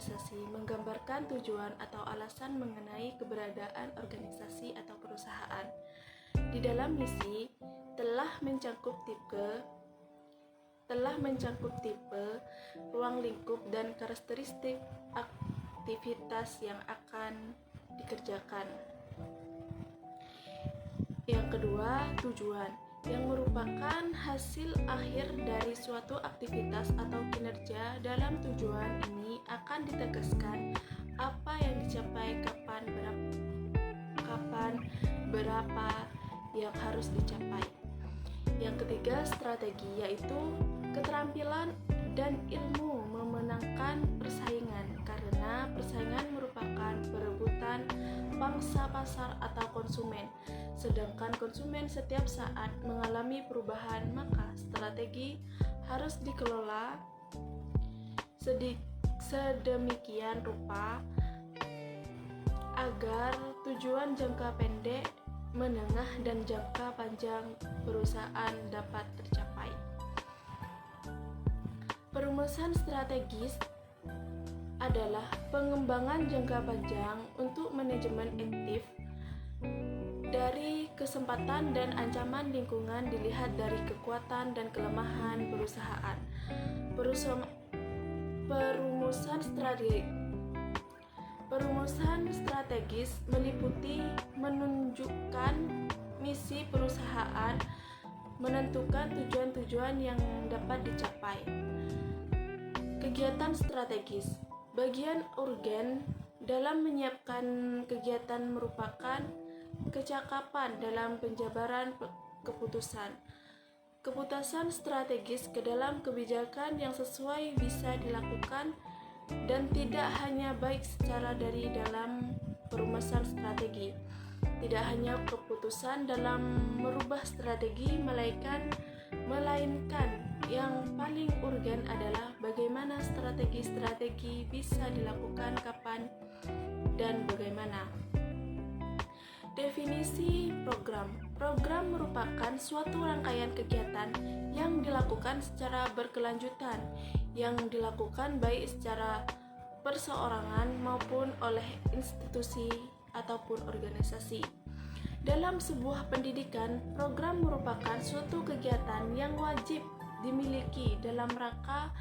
organisasi menggambarkan tujuan atau alasan mengenai keberadaan organisasi atau perusahaan. Di dalam misi telah mencakup tipe, ruang lingkup, dan karakteristik aktivitas yang akan dikerjakan. Yang kedua, tujuan, yang merupakan hasil akhir dari suatu aktivitas atau kinerja. Dalam tujuan ini akan ditegaskan apa yang dicapai, kapan, berapa yang harus dicapai. Yang ketiga, strategi, yaitu keterampilan dan ilmu memenangkan persaingan, karena persaingan merupakan perebutan pangsa pasar atau konsumen. Sedangkan konsumen setiap saat mengalami perubahan, maka strategi harus dikelola sedemikian rupa agar tujuan jangka pendek, menengah, dan jangka panjang perusahaan dapat tercapai. Perumusan strategis adalah pengembangan jangka panjang untuk manajemen aktif dari kesempatan dan ancaman lingkungan dilihat dari kekuatan dan kelemahan perusahaan. Perumusan strategis meliputi menunjukkan misi perusahaan, menentukan tujuan-tujuan yang dapat dicapai. Kegiatan strategis, bagian urgen dalam menyiapkan kegiatan merupakan kecakapan dalam penjabaran keputusan. Keputusan strategis ke dalam kebijakan yang sesuai bisa dilakukan dan tidak hanya baik secara dari dalam perumusan strategi. Tidak hanya keputusan dalam merubah strategi, melainkan yang paling urgen adalah bagaimana strategi-strategi bisa dilakukan, kapan, dan bagaimana. Definisi program. Program merupakan suatu rangkaian kegiatan yang dilakukan secara berkelanjutan, yang dilakukan baik secara perseorangan maupun oleh institusi ataupun organisasi. Dalam sebuah pendidikan, program merupakan suatu kegiatan yang wajib dimiliki dalam rangka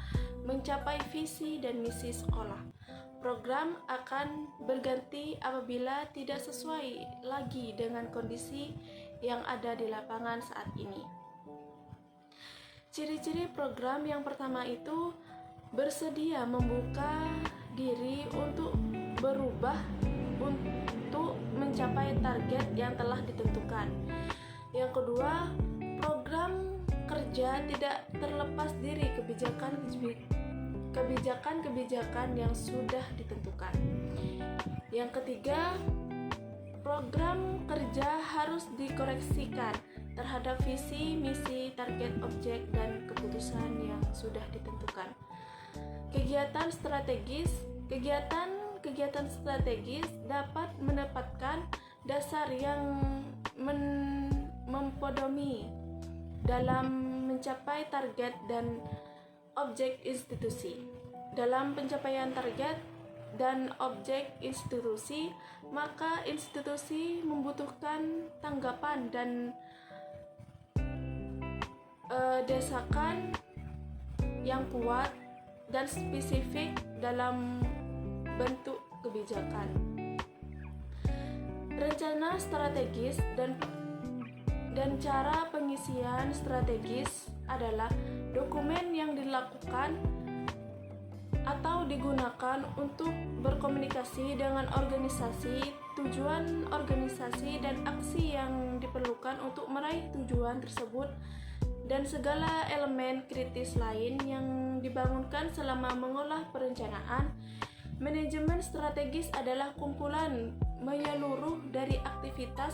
mencapai visi dan misi sekolah. Program akan berganti apabila tidak sesuai lagi dengan kondisi yang ada di lapangan saat ini. Ciri-ciri program yang pertama itu bersedia membuka diri untuk berubah untuk mencapai target yang telah ditentukan. Yang kedua, program kerja tidak terlepas dari kebijakan yang sudah ditentukan. Yang ketiga, program kerja harus dikoreksikan terhadap visi, misi, target, objek, dan keputusan yang sudah ditentukan. Kegiatan strategis dapat menempatkan dasar yang mempedomi dalam mencapai target dan objek institusi. Dalam pencapaian target dan objek institusi, maka institusi membutuhkan tanggapan dan desakan yang kuat dan spesifik dalam bentuk kebijakan. Rencana strategis dan cara pengisian strategis adalah dokumen yang dilakukan atau digunakan untuk berkomunikasi dengan organisasi, tujuan organisasi, dan aksi yang diperlukan untuk meraih tujuan tersebut, dan segala elemen kritis lain yang dibangunkan selama mengolah perencanaan. Manajemen strategis adalah kumpulan menyeluruh dari aktivitas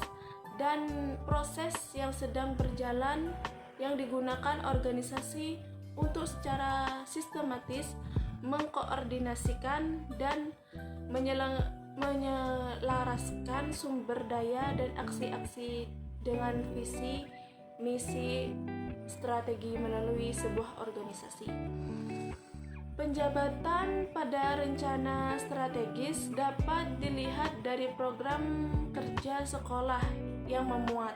dan proses yang sedang berjalan yang digunakan organisasi untuk secara sistematis mengkoordinasikan dan menyelaraskan sumber daya dan aksi-aksi dengan visi, misi, strategi melalui sebuah organisasi. Penjabatan pada rencana strategis dapat dilihat dari program kerja sekolah yang memuat.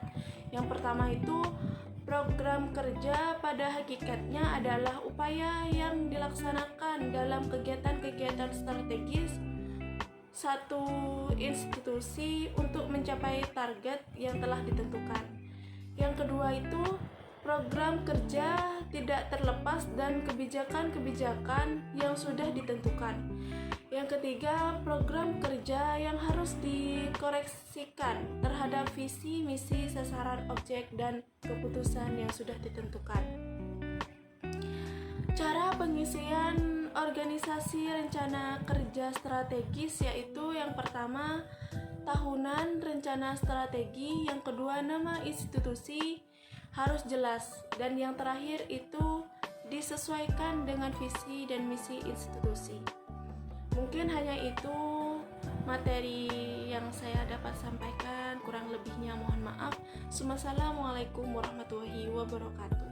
Yang pertama itu, program kerja pada hakikatnya adalah upaya yang dilaksanakan dalam kegiatan-kegiatan strategis satu institusi untuk mencapai target yang telah ditentukan. Yang kedua itu, program kerja tidak terlepas dan kebijakan-kebijakan yang sudah ditentukan. Yang ketiga, program kerja yang harus dikoreksikan terhadap visi, misi, sasaran, objek, dan keputusan yang sudah ditentukan. Cara pengisian organisasi rencana kerja strategis yaitu yang pertama, tahunan rencana strategi, yang kedua, nama institusi harus jelas, dan yang terakhir itu disesuaikan dengan visi dan misi institusi. Mungkin hanya itu materi yang saya dapat sampaikan, kurang lebihnya mohon maaf. Wassalamualaikum warahmatullahi wabarakatuh.